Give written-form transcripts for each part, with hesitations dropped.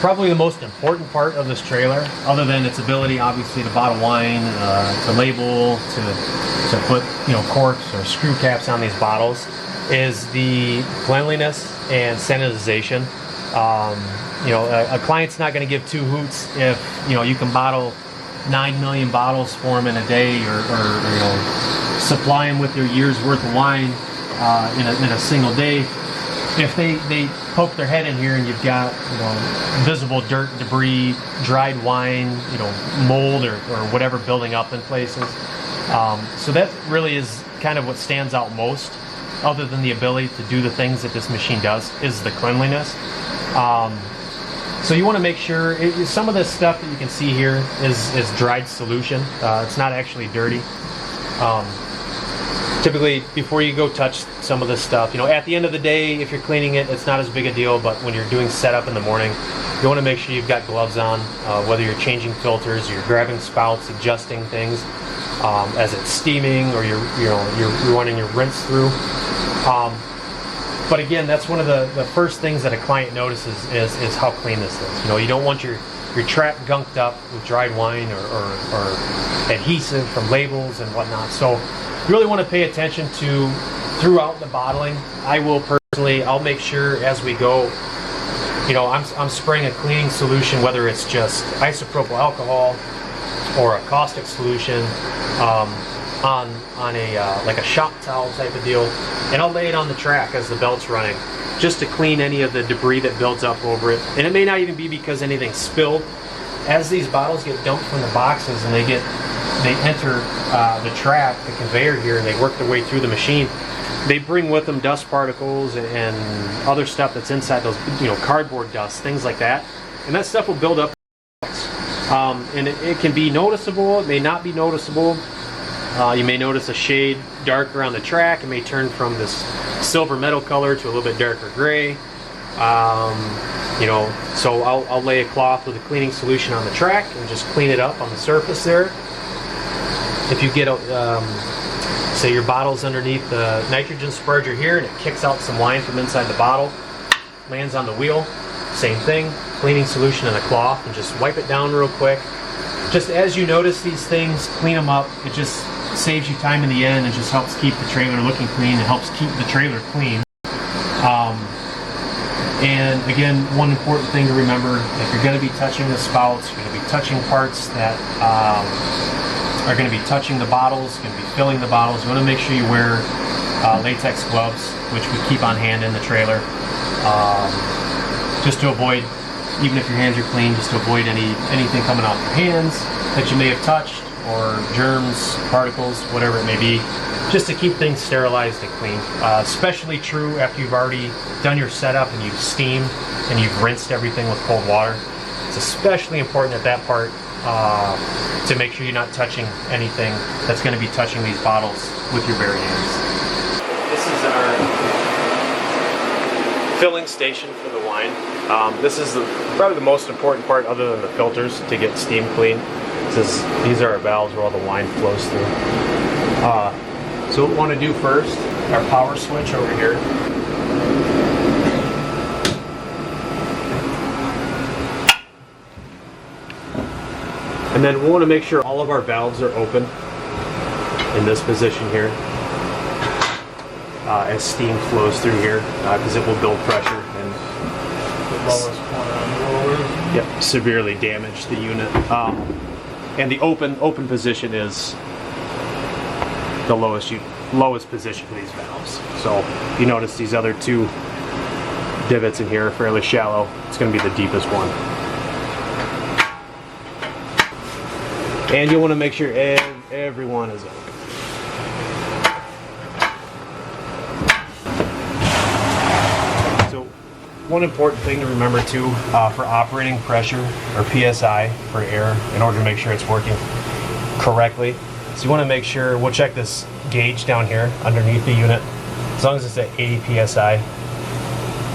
Probably the most important part of this trailer, other than its ability obviously to bottle wine, to label, to put corks or screw caps on these bottles, is the cleanliness and sanitization. A client's not going to give two hoots if you can bottle 9 million bottles for them in a day, or supply them with their year's worth of wine in a single day. If they poke their head in here and you've got visible dirt, debris, dried wine, mold or whatever building up in places. So that really is kind of what stands out most, other than the ability to do the things that this machine does, is the cleanliness. So you want to make sure, some of this stuff that you can see here is dried solution. It's not actually dirty. Typically, before you go touch some of this stuff, at the end of the day, if you're cleaning it, it's not as big a deal, but when you're doing setup in the morning, you want to make sure you've got gloves on, whether you're changing filters, you're grabbing spouts, adjusting things as it's steaming, or you're running your rinse through. But again, that's one of the first things that a client notices is how clean this is. You don't want your track gunked up with dried wine or adhesive from labels and whatnot. So you really want to pay attention to throughout the bottling. I'll make sure as we go, I'm spraying a cleaning solution, whether it's just isopropyl alcohol or a caustic solution on a like a shop towel type of deal, and I'll lay it on the track as the belt's running, just to clean any of the debris that builds up over it. And it may not even be because anything's spilled. As these bottles get dumped from the boxes and they enter the track, the conveyor here, and they work their way through the machine, they bring with them dust particles and other stuff that's inside those, cardboard dust, things like that. And that stuff will build up. And it can be noticeable, it may not be noticeable. You may notice a shade darker on the track. It may turn from this silver metal color to a little bit darker gray. So I'll lay a cloth with a cleaning solution on the track and just clean it up on the surface there. If you get say your bottle's underneath the nitrogen spreader here and it kicks out some wine from inside the bottle, lands on the wheel, same thing, cleaning solution in a cloth, and just wipe it down real quick. Just as you notice these things, clean them up. It just saves you time in the end. It just helps keep the trailer looking clean. It helps keep the trailer clean. And again, one important thing to remember, if you're going to be touching the spouts, you're going to be touching parts that are going to be touching the bottles, going to be filling the bottles, you want to make sure you wear latex gloves, which we keep on hand in the trailer, just to avoid, even if your hands are clean, just to avoid anything coming off your hands that you may have touched, or germs, particles, whatever it may be, just to keep things sterilized and clean. Especially true after you've already done your setup and you've steamed and you've rinsed everything with cold water. It's especially important at that part to make sure you're not touching anything that's going to be touching these bottles with your bare hands. This is our filling station for the wine. This is probably the most important part, other than the filters, to get steam clean. These are our valves where all the wine flows through. So what we want to do first, our power switch over here. And then we want to make sure all of our valves are open in this position here as steam flows through here, because it will build pressure and severely damage the unit. And the open position is the lowest position for these valves. So if you notice, these other two divots in here are fairly shallow. It's going to be the deepest one. And you want to make sure everyone is open. So one important thing to remember too, for operating pressure, or PSI for air, in order to make sure it's working correctly. So you want to make sure, we'll check this gauge down here underneath the unit. As long as it's at 80 PSI,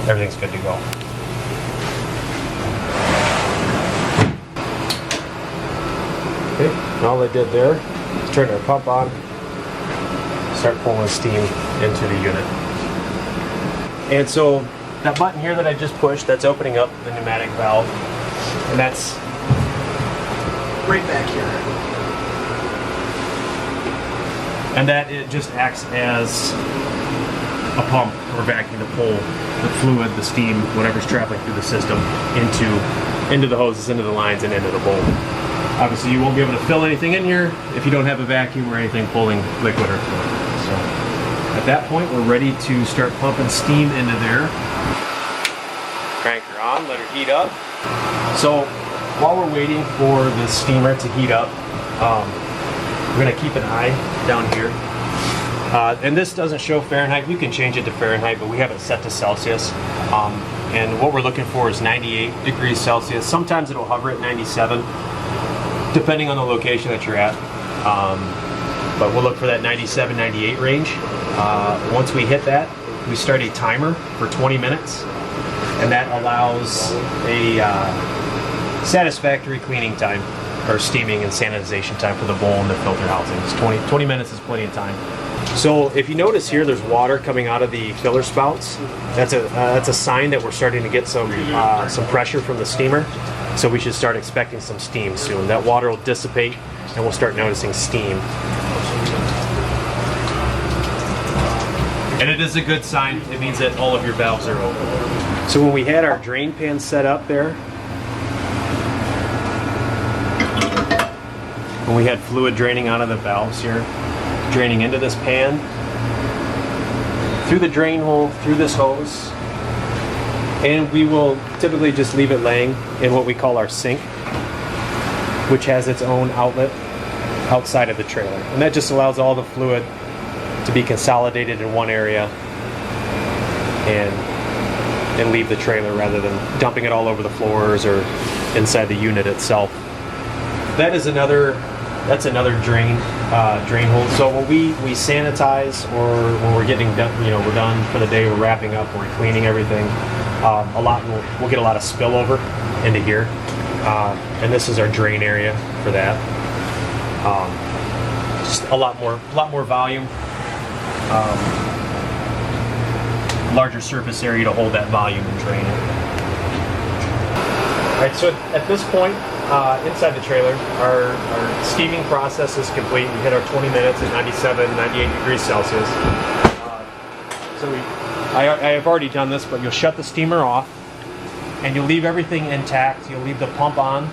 everything's good to go. Okay, and all I did there is turn our pump on, start pulling steam into the unit. And so that button here that I just pushed, that's opening up the pneumatic valve. and that's right back here. And that it just acts as a pump or vacuum to pull the fluid, the steam, whatever's traveling through the system into the hoses, into the lines, and into the bowl. Obviously, you won't be able to fill anything in here if you don't have a vacuum or anything pulling liquid or fluid. So at that point, we're ready to start pumping steam into there. Crank her on, let her heat up. So while we're waiting for the steamer to heat up, we're going to keep an eye down here. And this doesn't show Fahrenheit. You can change it to Fahrenheit, but we have it set to Celsius. And what we're looking for is 98 degrees Celsius. Sometimes it'll hover at 97, depending on the location that you're at. But we'll look for that 97, 98 range. Once we hit that, we start a timer for 20 minutes. And that allows a satisfactory cleaning time, or steaming and sanitization time for the bowl and the filter housings. 20 minutes is plenty of time. So if you notice here, there's water coming out of the filler spouts. That's a sign that we're starting to get some pressure from the steamer. So we should start expecting some steam soon. That water will dissipate and we'll start noticing steam. And it is a good sign. It means that all of your valves are open. So when we had our drain pan set up there, when we had fluid draining out of the valves here, draining into this pan, through the drain hole, through this hose, and we will typically just leave it laying in what we call our sink, which has its own outlet outside of the trailer. And that just allows all the fluid to be consolidated in one area and leave the trailer rather than dumping it all over the floors or inside the unit itself. That's another drain hole. So when we sanitize, or when we're getting done, we're done for the day, we're wrapping up, we're cleaning everything, we'll get a lot of spillover into here, and this is our drain area for that. Just a lot more volume, larger surface area to hold that volume and drain it. All right, so at this point, inside the trailer, our steaming process is complete. We hit our 20 minutes at 97, 98 degrees Celsius. I have already done this, but you'll shut the steamer off and you'll leave everything intact. You'll leave the pump on,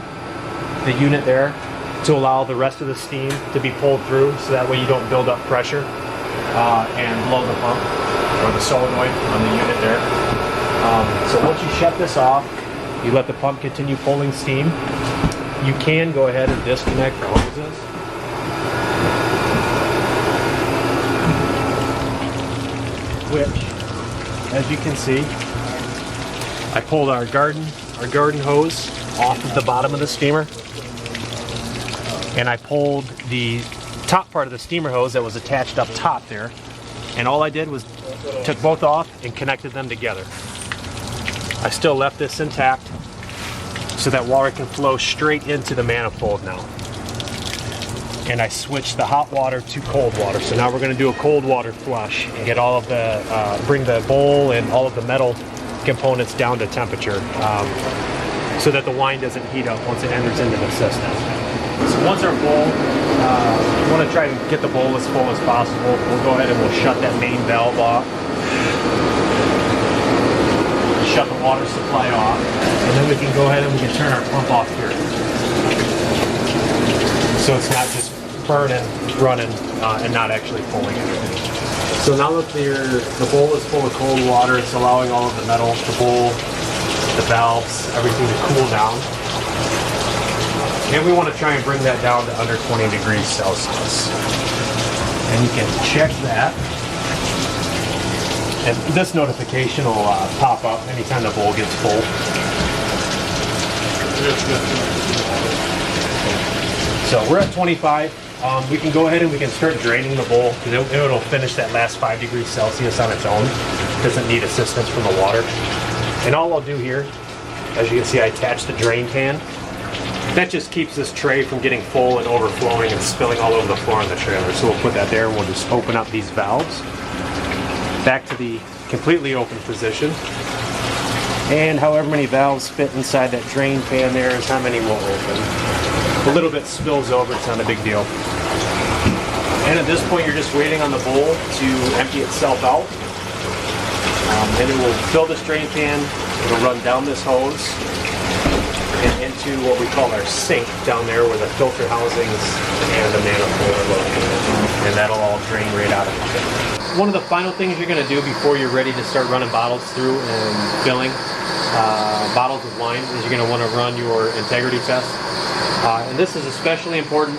the unit there, to allow the rest of the steam to be pulled through, so that way you don't build up pressure and blow the pump or the solenoid on the unit there. So once you shut this off, you let the pump continue pulling steam. You can go ahead and disconnect the hoses. Which, as you can see, I pulled our garden hose off of the bottom of the steamer, and I pulled the top part of the steamer hose that was attached up top there, and all I did was took both off and connected them together. I still left this intact so that water can flow straight into the manifold now. And I switched the hot water to cold water. So now we're going to do a cold water flush and get all of the, bring the bowl and all of the metal components down to temperature, so that the wine doesn't heat up once it enters into the system. So once our bowl, we want to try and get the bowl as full as possible. We'll go ahead and we'll shut that main valve off. Shut the water supply off, and then we can go ahead and we can turn our pump off here. So it's not just burning, running, and not actually pulling anything. So now that the bowl is full of cold water, it's allowing all of the metal, the bowl, the valves, everything to cool down. And we want to try and bring that down to under 20 degrees Celsius. And you can check that. And this notification will pop up anytime the bowl gets full. So we're at 25. We can go ahead and we can start draining the bowl, because it'll finish that last 5 degrees Celsius on its own. It doesn't need assistance from the water. And all I'll do here, as you can see, I attached the drain pan. That just keeps this tray from getting full and overflowing and spilling all over the floor in the trailer. So we'll put that there and we'll just open up these valves back to the completely open position. And however many valves fit inside that drain pan there is how many will open. A little bit spills over, it's not a big deal. And at this point you're just waiting on the bowl to empty itself out. And it will fill this drain pan, it'll run down this hose and into what we call our sink down there where the filter housings and the manifold are located. And that'll all drain right out of it. One of the final things you're going to do before you're ready to start running bottles through and filling bottles with wine is you're going to want to run your integrity test. And this is especially important.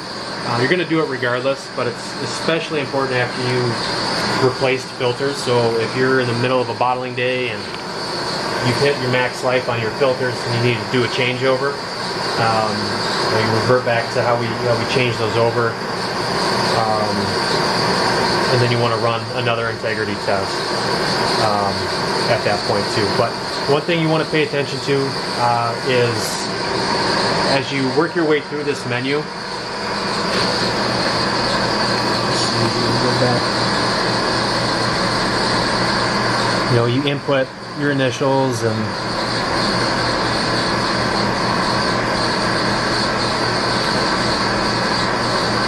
You're going to do it regardless, but it's especially important after you've replaced filters. So if you're in the middle of a bottling day and you've hit your max life on your filters and you need to do a changeover, you revert back to how we change those over. And then you want to run another integrity test at that point too. But one thing you want to pay attention to is as you work your way through this menu, you know, you input your initials and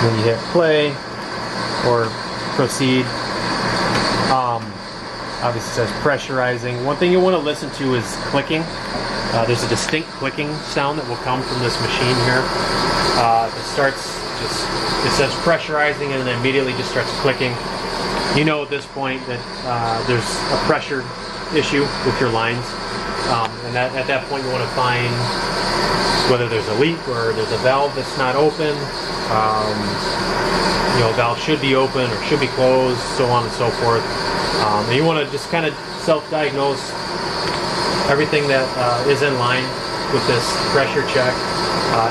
then you hit play or proceed. Obviously it says pressurizing. One thing you want to listen to is clicking. There's a distinct clicking sound that will come from this machine here. It says pressurizing and then immediately just starts clicking. You know at this point that there's a pressure issue with your lines. And at that point you want to find whether there's a leak or there's a valve that's not open. You know, a valve should be open or should be closed, so on and so forth. And you want to just kind of self-diagnose everything that is in line with this pressure check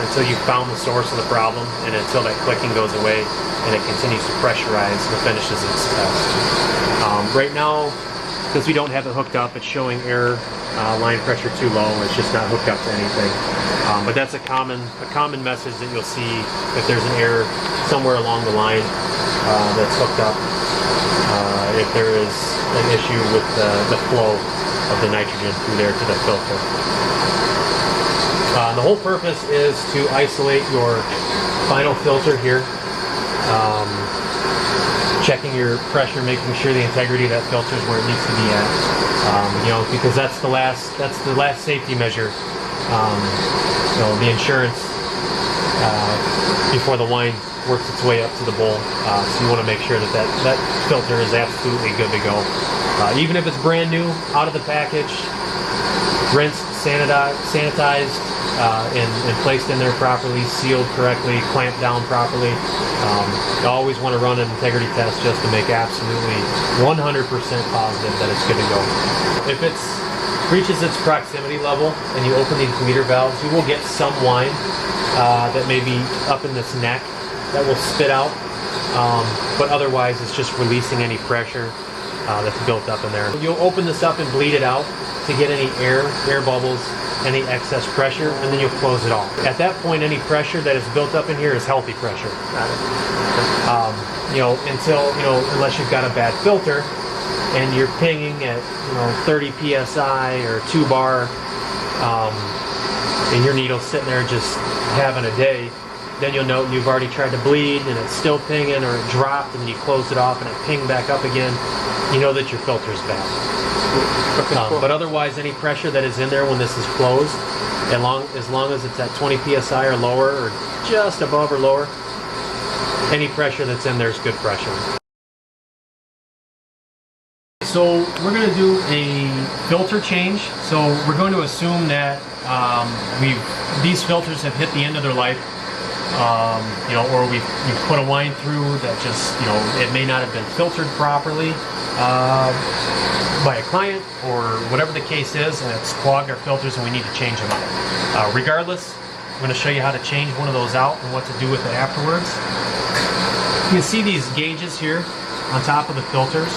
until you've found the source of the problem and until that clicking goes away and it continues to pressurize and finishes its test. Right now, because we don't have it hooked up, it's showing error, line pressure too low, it's just not hooked up to anything. But that's a common message that you'll see if there's an error somewhere along the line that's hooked up. If there is an issue with the flow of the nitrogen through there to the filter. The whole purpose is to isolate your final filter here. Checking your pressure, making sure the integrity of that filter is where it needs to be at. You know, because that's the last safety measure. You know, the insurance before the wine works its way up to the bowl. So you want to make sure that filter is absolutely good to go. Even if it's brand new, out of the package, rinsed, sanitized, and placed in there properly, sealed correctly, clamped down properly. You always want to run an integrity test just to make absolutely 100% positive that it's good to go. If it reaches its proximity level and you open these bleeder valves, you will get some wine that may be up in this neck that will spit out, but otherwise it's just releasing any pressure that's built up in there. You'll open this up and bleed it out to get any air bubbles, any excess pressure, and then you'll close it off. At that point, any pressure that is built up in here is healthy pressure. You know, unless you've got a bad filter and you're pinging at 30 psi or 2 bar, and your needle's sitting there just having a day, then you'll know you've already tried to bleed and it's still pinging, or it dropped and then you closed it off and it pinged back up again. You know that your filter's bad. But otherwise, any pressure that is in there when this is closed, as long as it's at 20 psi or lower, or just above or lower, any pressure that's in there is good pressure. So we're going to do a filter change. So we're going to assume that these filters have hit the end of their life. Or we've put a wine through that just, it may not have been filtered properly by a client, or whatever the case is, and it's clogged our filters and we need to change them out. Regardless, I'm going to show you how to change one of those out and what to do with it afterwards. You can see these gauges here on top of the filters.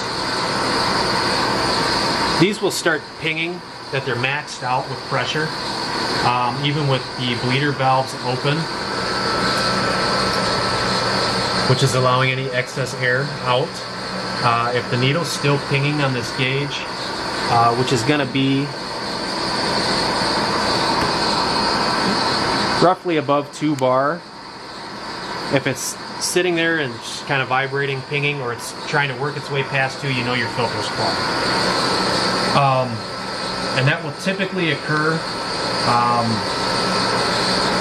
These will start pinging that they're maxed out with pressure, even with the bleeder valves open, which is allowing any excess air out. If the needle's still pinging on this gauge, which is going to be roughly above 2 bar. If it's sitting there and just kind of vibrating, pinging, or it's trying to work its way past 2, you know your filter's clogged. And that will typically occur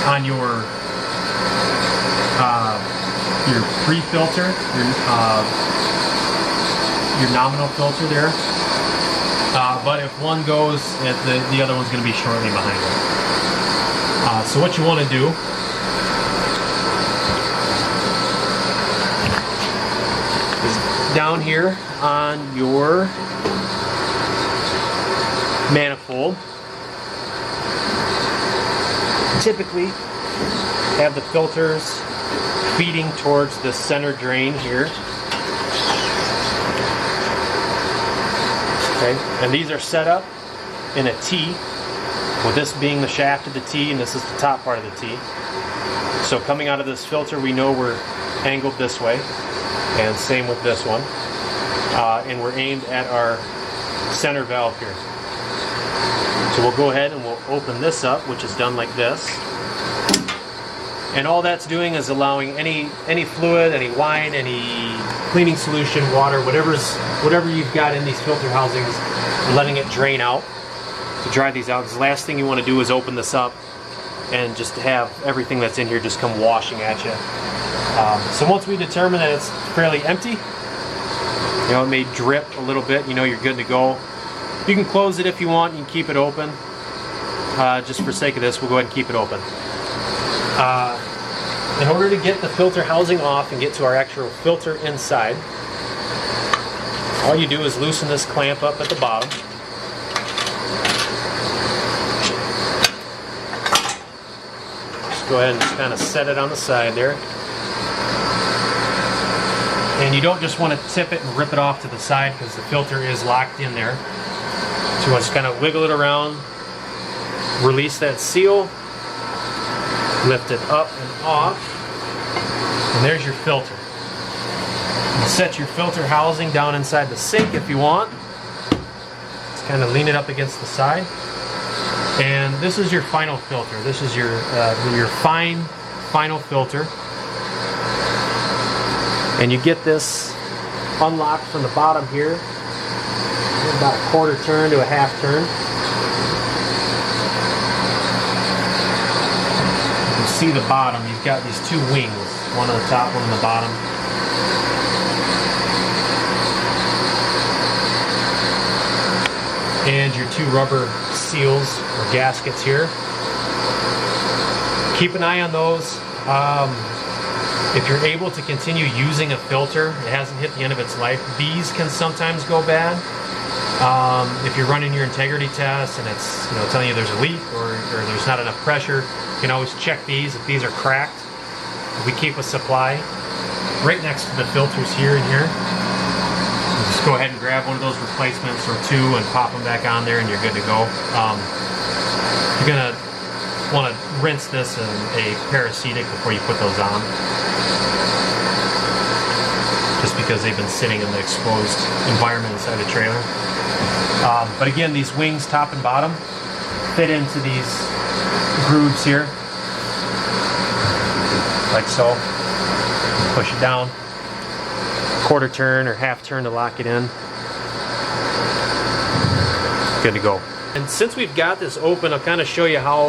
on your pre-filter, your nominal filter there. But if one goes, the other one's going to be shortly behind it. So what you want to do is down here on your manifold, typically have the filters feeding towards the center drain here. Okay, and these are set up in a T, with this being the shaft of the T and this is the top part of the T. So coming out of this filter, we know we're angled this way, and same with this one. And we're aimed at our center valve here. So we'll go ahead and we'll open this up, which is done like this. And all that's doing is allowing any fluid, any wine, any cleaning solution, water, whatever you've got in these filter housings, letting it drain out to dry these out. Because the last thing you want to do is open this up and just have everything that's in here just come washing at you. So once we determine that it's fairly empty, you know, it may drip a little bit, you know you're good to go. You can close it if you want, you can keep it open. Just for sake of this, we'll go ahead and keep it open. In order to get the filter housing off and get to our actual filter inside, all you do is loosen this clamp up at the bottom. Just go ahead and just kind of set it on the side there. And you don't just want to tip it and rip it off to the side because the filter is locked in there. So you want to just kind of wiggle it around, release that seal, lift it up and off, and there's your filter. You can set your filter housing down inside the sink if you want. Just kind of lean it up against the side. And this is your final filter. This is your final filter. And you get this unlocked from the bottom here, about a quarter turn to a half turn. You can see the bottom. You've got these two wings, one on the top, one on the bottom. And your two rubber seals or gaskets here. Keep an eye on those. If you're able to continue using a filter, it hasn't hit the end of its life. These can sometimes go bad. If you're running your integrity test and it's telling you there's a leak or there's not enough pressure, you can always check these. If these are cracked, we keep a supply right next to the filters here and here. Just go ahead and grab one of those replacements or two and pop them back on there and you're good to go. You're going to want to rinse this in a paracetic before you put those on, just because they've been sitting in the exposed environment inside the trailer. But again, these wings, top and bottom, fit into these grooves here, like so. Push it down, quarter turn or half turn to lock it in. Good to go. And since we've got this open, I'll kind of show you how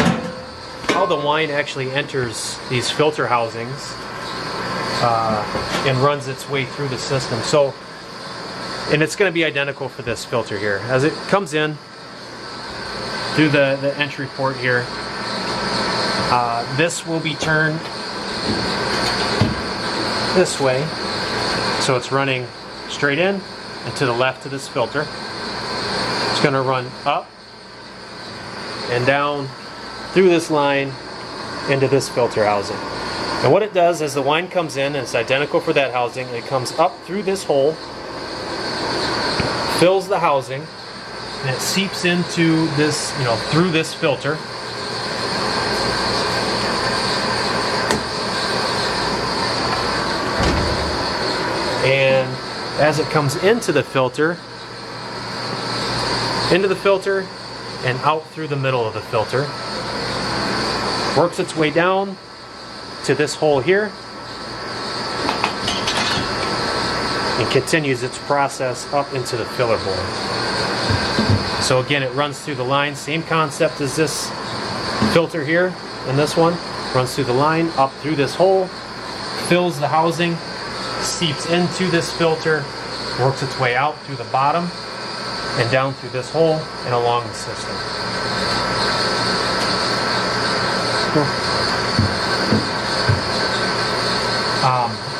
the wine actually enters these filter housings and runs its way through the system. So, and it's going to be identical for this filter here. As it comes in through the entry port here, this will be turned this way. So it's running straight in and to the left of this filter. It's going to run up and down through this line into this filter housing. And what it does is the wine comes in and it's identical for that housing. It comes up through this hole, fills the housing, and it seeps into this, through this filter. And as it comes into the filter and out through the middle of the filter, works its way down to this hole here, and continues its process up into the filler board. So again, it runs through the line, same concept as this filter here, and this one runs through the line, up through this hole, fills the housing, seeps into this filter, works its way out through the bottom, and down through this hole and along the system.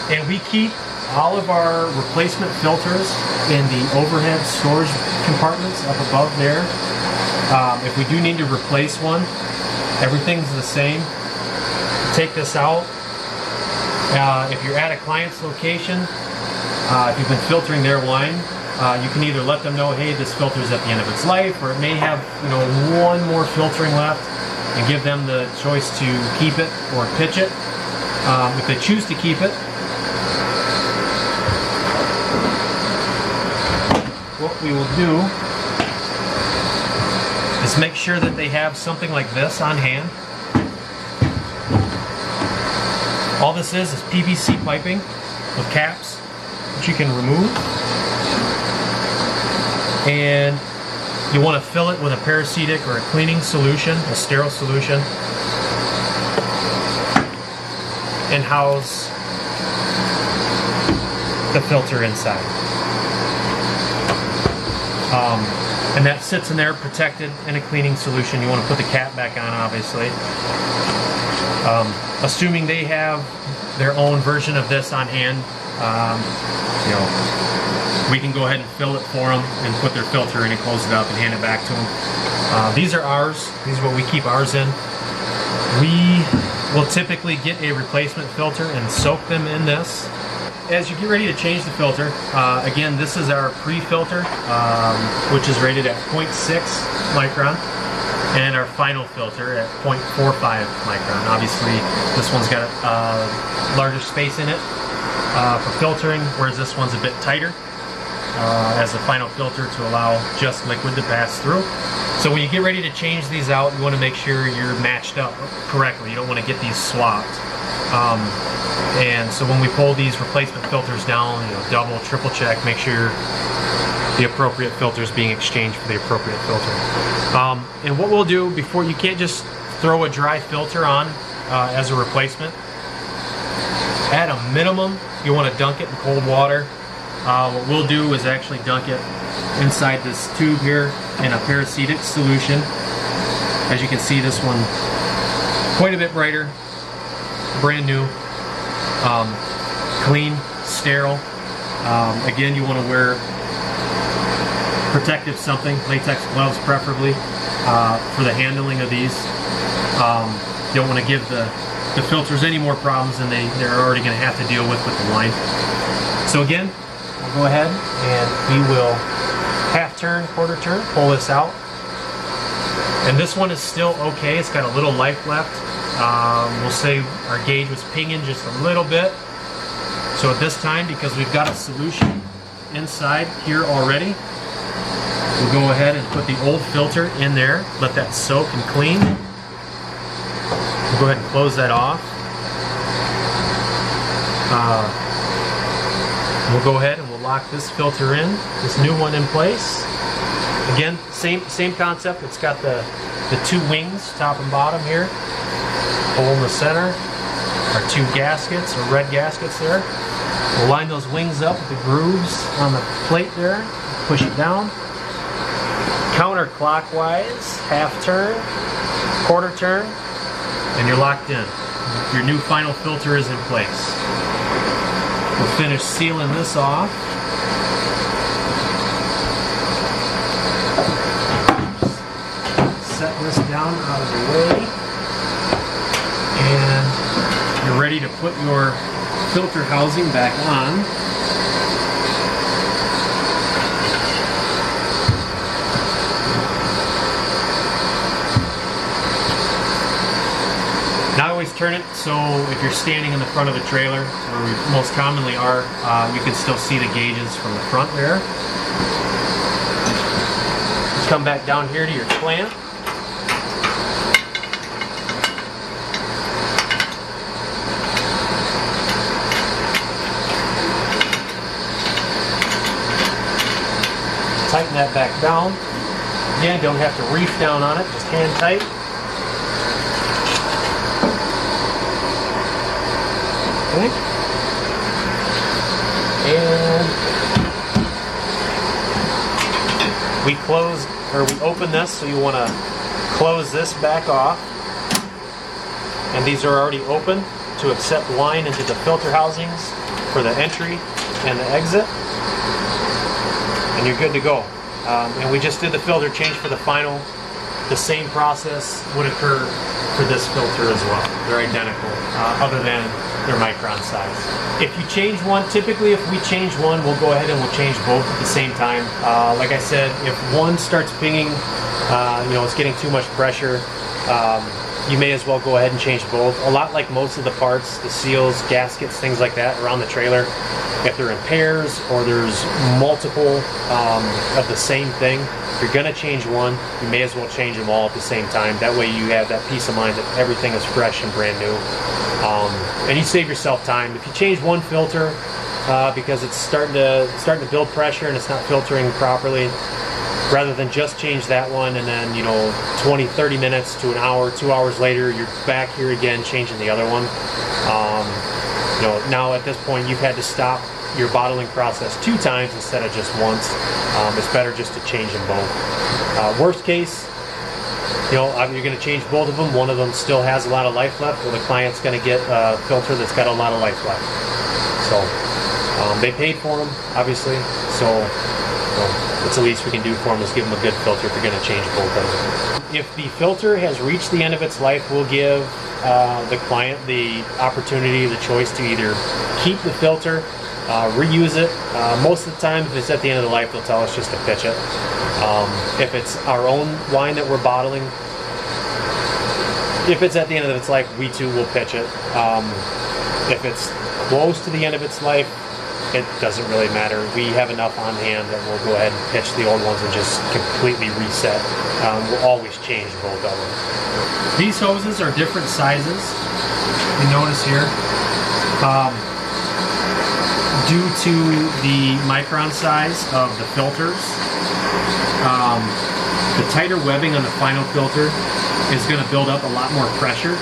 And we keep all of our replacement filters in the overhead storage compartments up above there. If we do need to replace one, everything's the same. Take this out. If you're at a client's location, if you've been filtering their wine, you can either let them know, hey, this filter's at the end of its life, or it may have, one more filtering left, and give them the choice to keep it or pitch it. If they choose to keep it, what we will do is make sure that they have something like this on hand. All this is PVC piping with caps, which you can remove. And you want to fill it with a parasitic or a cleaning solution, a sterile solution, and house the filter inside. And that sits in there protected in a cleaning solution. You want to put the cap back on, obviously. Assuming they have their own version of this on hand, we can go ahead and fill it for them and put their filter in and close it up and hand it back to them. These are ours. These are what we keep ours in. We will typically get a replacement filter and soak them in this. As you get ready to change the filter, again, this is our pre-filter, which is rated at 0.6 micron, and our final filter at 0.45 micron. Obviously, this one's got a larger space in it for filtering, whereas this one's a bit tighter as the final filter to allow just liquid to pass through. So when you get ready to change these out, you want to make sure you're matched up correctly. You don't want to get these swapped. And so when we pull these replacement filters down, double, triple check, make sure the appropriate filter is being exchanged for the appropriate filter. And what we'll do before, you can't just throw a dry filter on as a replacement. At a minimum, you want to dunk it in cold water. What we'll do is actually dunk it inside this tube here in a parasitic solution. As you can see, this one quite a bit brighter, brand new, clean, sterile. Again, you want to wear protective something, latex gloves preferably, for the handling of these. You don't want to give the filters any more problems than they're already going to have to deal with the wine. So again, we'll go ahead and we will half turn, quarter turn, pull this out. And this one is still okay. It's got a little life left. We'll say our gauge was pinging just a little bit. So at this time, because we've got a solution inside here already, we'll go ahead and put the old filter in there, let that soak and clean. We'll go ahead and close that off. We'll go ahead and we'll lock this filter in, this new one in place. Again, same concept. It's got the two wings, top and bottom here. Hole in the center. Our two gaskets, or red gaskets there. We'll line those wings up with the grooves on the plate there. Push it down. Counterclockwise, half turn, quarter turn, and you're locked in. Your new final filter is in place. We'll finish sealing this off. Set this down out of the way. And you're ready to put your filter housing back on. Now I always turn it so if you're standing in the front of the trailer, where we most commonly are, you can still see the gauges from the front there. Come back down here to your clamp. Tighten that back down. Again, don't have to reef down on it, just hand tight. Okay. And we open this, so you want to close this back off. And these are already open to accept line into the filter housings for the entry and the exit. And you're good to go. And we just did the filter change for the final. The same process would occur for this filter as well. They're identical, other than their micron size. If you change one, typically if we change one, we'll go ahead and we'll change both at the same time. Like I said, if one starts pinging, it's getting too much pressure, you may as well go ahead and change both. A lot like most of the parts, the seals, gaskets, things like that around the trailer, if they're in pairs or there's multiple of the same thing, if you're gonna change one, you may as well change them all at the same time. That way you have that peace of mind that everything is fresh and brand new. And you save yourself time. If you change one filter because it's starting to build pressure and it's not filtering properly, rather than just change that one and then 20-30 minutes to an hour, 2 hours later you're back here again changing the other one. Now at this point you've had to stop your bottling process 2 times instead of just once. It's better just to change them both. Worst case, you're going to change both of them. One of them still has a lot of life left, or the client's going to get a filter that's got a lot of life left. So they paid for them, obviously, so that's the least we can do for them is give them a good filter if you're going to change both of them. If the filter has reached the end of its life, we'll give the client the opportunity, the choice to either keep the filter, reuse it. Most of the time, if it's at the end of the life, they'll tell us just to pitch it. If it's our own wine that we're bottling, if it's at the end of its life, we too will pitch it. If it's close to the end of its life, it doesn't really matter. We have enough on hand that we'll go ahead and pitch the old ones and just completely reset. We'll always change both of them. These hoses are different sizes. You notice here, due to the micron size of the filters, the tighter webbing on the final filter is going to build up a lot more pressure.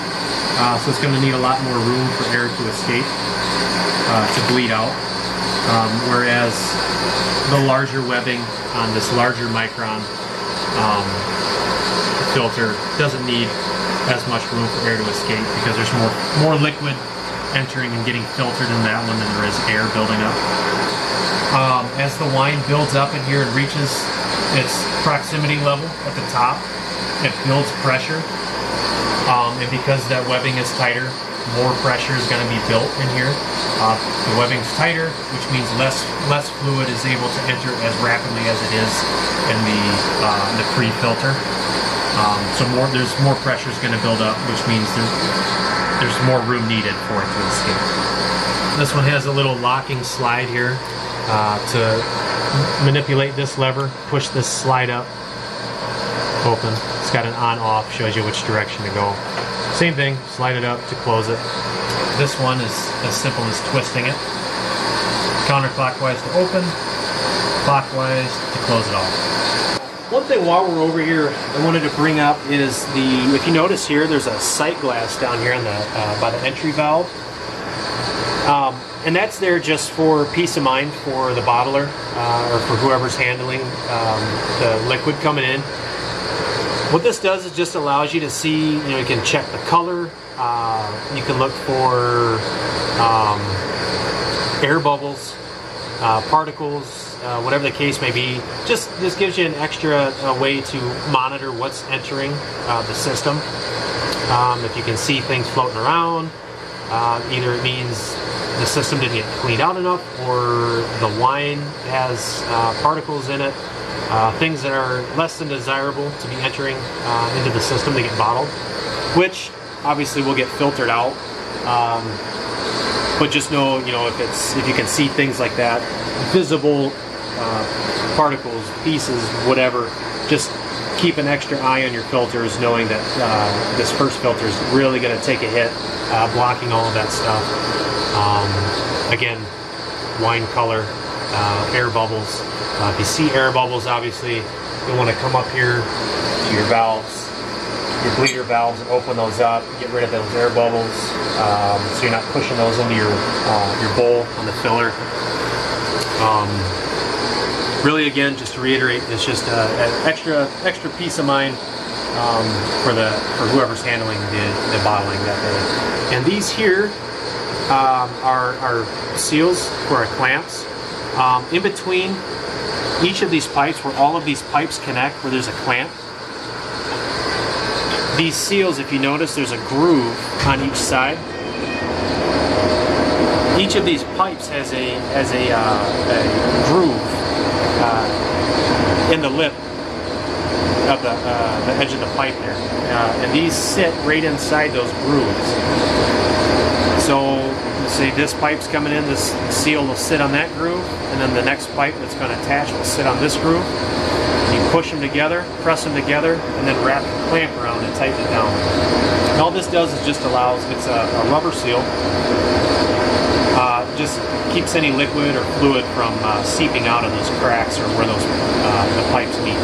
So it's going to need a lot more room for air to escape, to bleed out. Whereas the larger webbing on this larger micron filter doesn't need as much room for air to escape because there's more liquid entering and getting filtered in that one than there is air building up. As the wine builds up in here and reaches its proximity level at the top, it builds pressure, and because that webbing is tighter, more pressure is going to be built in here. The webbing's tighter, which means less fluid is able to enter as rapidly as it is in the pre-filter. So there's more pressure is going to build up, which means there's more room needed for it to escape. This one has a little locking slide here to manipulate this lever, push this slide up, open. It's got an on-off, shows you which direction to go. Same thing, slide it up to close it. This one is as simple as twisting it. Counterclockwise to open, clockwise to close it off. One thing while we're over here I wanted to bring up is if you notice here, there's a sight glass down here on by the entry valve. And that's there just for peace of mind for the bottler or for whoever's handling the liquid coming in. What this does is just allows you to see, you can check the color, you can look for air bubbles, particles, whatever the case may be. Just gives you an extra way to monitor what's entering the system. If you can see things floating around, either it means the system didn't get cleaned out enough, or the wine has particles in it. Things that are less than desirable to be entering into the system to get bottled, which obviously will get filtered out. But just know, if you can see things like that, visible particles, pieces, whatever, just keep an extra eye on your filters, knowing that this first filter is really going to take a hit, blocking all of that stuff. Again, wine color, air bubbles. If you see air bubbles, obviously you want to come up here to your valves, your bleeder valves, and open those up, get rid of those air bubbles, so you're not pushing those into your bowl on the filler. Really, again, just to reiterate, it's just an extra peace of mind for whoever's handling the bottling that day. And these here are seals for our clamps. In between each of these pipes, where all of these pipes connect, where there's a clamp, these seals, if you notice, there's a groove on each side. Each of these pipes has a groove in the lip of the edge of the pipe there, and these sit right inside those grooves. So say this pipe's coming in, this seal will sit on that groove, and then the next pipe that's going to attach will sit on this groove. You push them together, press them together, and then wrap the clamp around and tighten it down. And all this does is just allows, it's a rubber seal, just keeps any liquid or fluid from seeping out of those cracks or where those the pipes meet.